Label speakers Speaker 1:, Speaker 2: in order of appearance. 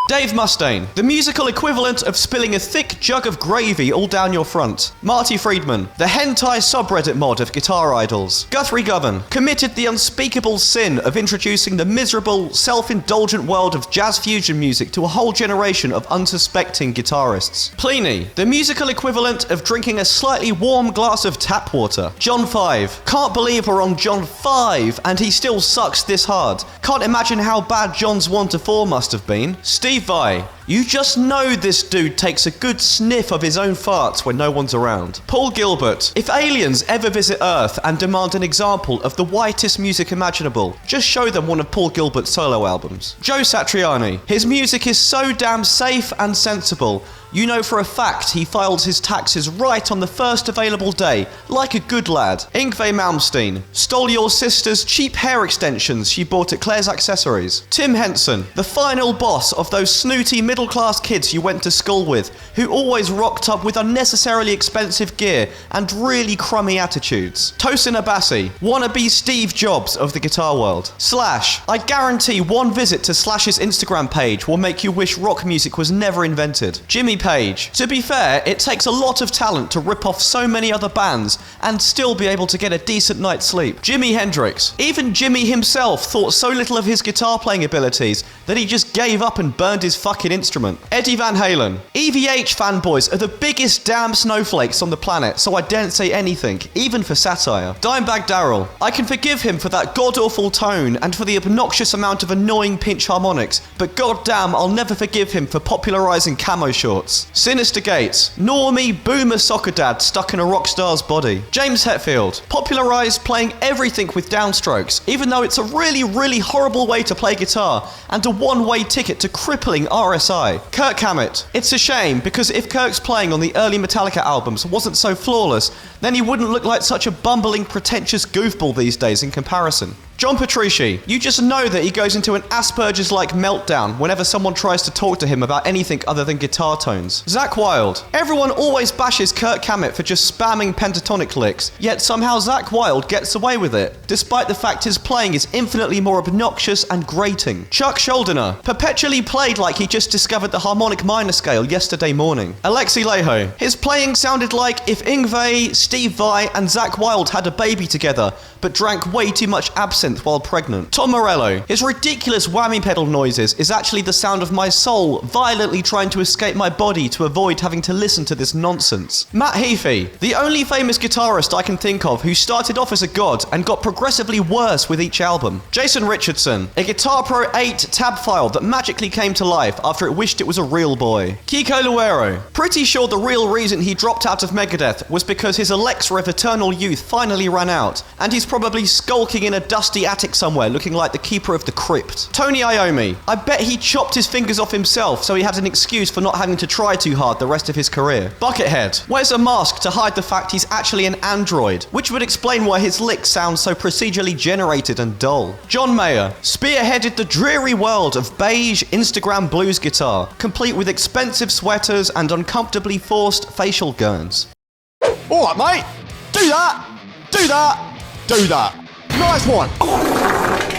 Speaker 1: Dave Mustaine, the musical equivalent of spilling a thick jug of gravy all down your front. Marty Friedman, the hentai subreddit mod of guitar idols. Guthrie Govan, committed the unspeakable sin of introducing the miserable, self-indulgent world of jazz fusion music to a whole generation of unsuspecting guitarists. Pliny, the musical equivalent of drinking a slightly warm glass of tap water. John 5, can't believe we're on John 5 and he still sucks this hard. Can't imagine how bad John's 1 to 4 must have been. Steve Vai, you just know this dude takes a good sniff of his own farts when no one's around. Paul Gilbert, if aliens ever visit Earth and demand an example of the whitest music imaginable, just show them one of Paul Gilbert's solo albums. Joe Satriani, his music is so damn safe and sensible, you know for a fact he filed his taxes right on the first available day, like a good lad. Yngwie Malmsteen, stole your sister's cheap hair extensions she bought at Claire's Accessories. Tim Henson, the final boss of those snooty middle-class kids you went to school with, who always rocked up with unnecessarily expensive gear and really crummy attitudes. Tosin Abasi, wannabe Steve Jobs of the guitar world. Slash, I guarantee one visit to Slash's Instagram page will make you wish rock music was never invented. Jimmy Page, to be fair, it takes a lot of talent to rip off so many other bands and still be able to get a decent night's sleep. Jimi Hendrix, even Jimmy himself thought so little of his guitar playing abilities that he just gave up and burned his fucking instrument. Eddie Van Halen, EVH fanboys are the biggest damn snowflakes on the planet, so I daren't say anything, even for satire. Dimebag Darrell, I can forgive him for that god-awful tone and for the obnoxious amount of annoying pinch harmonics, but goddamn, I'll never forgive him for popularizing camo shorts. Sinister Gates, normie boomer soccer dad stuck in a rock star's body. James Hetfield, popularized playing everything with downstrokes, even though it's a really horrible way to play guitar and a one-way ticket to crippling RSI. Kirk Hammett, it's a shame because if Kirk's playing on the early Metallica albums wasn't so flawless, then he wouldn't look like such a bumbling, pretentious goofball these days in comparison. John Petrucci, you just know that he goes into an Asperger's-like meltdown whenever someone tries to talk to him about anything other than guitar tones. Zakk Wylde, everyone always bashes Kirk Hammett for just spamming pentatonic licks, yet somehow Zakk Wylde gets away with it, despite the fact his playing is infinitely more obnoxious and grating. Chuck Schuldiner, perpetually played like he just discovered the harmonic minor scale yesterday morning. Alexi Laiho, his playing sounded like if Yngwie, Steve Vai and Zakk Wylde had a baby together, but drank way too much absinthe while pregnant. Tom Morello, his ridiculous whammy pedal noises is actually the sound of my soul violently trying to escape my body to avoid having to listen to this nonsense. Matt Heafy, the only famous guitarist I can think of who started off as a god and got progressively worse with each album. Jason Richardson, a Guitar Pro 8 tab file that magically came to life after it wished it was a real boy. Kiko Luero, pretty sure the real reason he dropped out of Megadeth was because his elixir of eternal youth finally ran out, and he's probably skulking in a dusty attic somewhere looking like the keeper of the crypt. Tony Iommi, I bet he chopped his fingers off himself so he had an excuse for not having to try too hard the rest of his career. Buckethead wears a mask to hide the fact he's actually an android, which would explain why his licks sound so procedurally generated and dull. John Mayer spearheaded the dreary world of beige Instagram blues guitar, complete with expensive sweaters and uncomfortably forced facial gurns.
Speaker 2: Alright mate, do that, do that, do that. Nice one.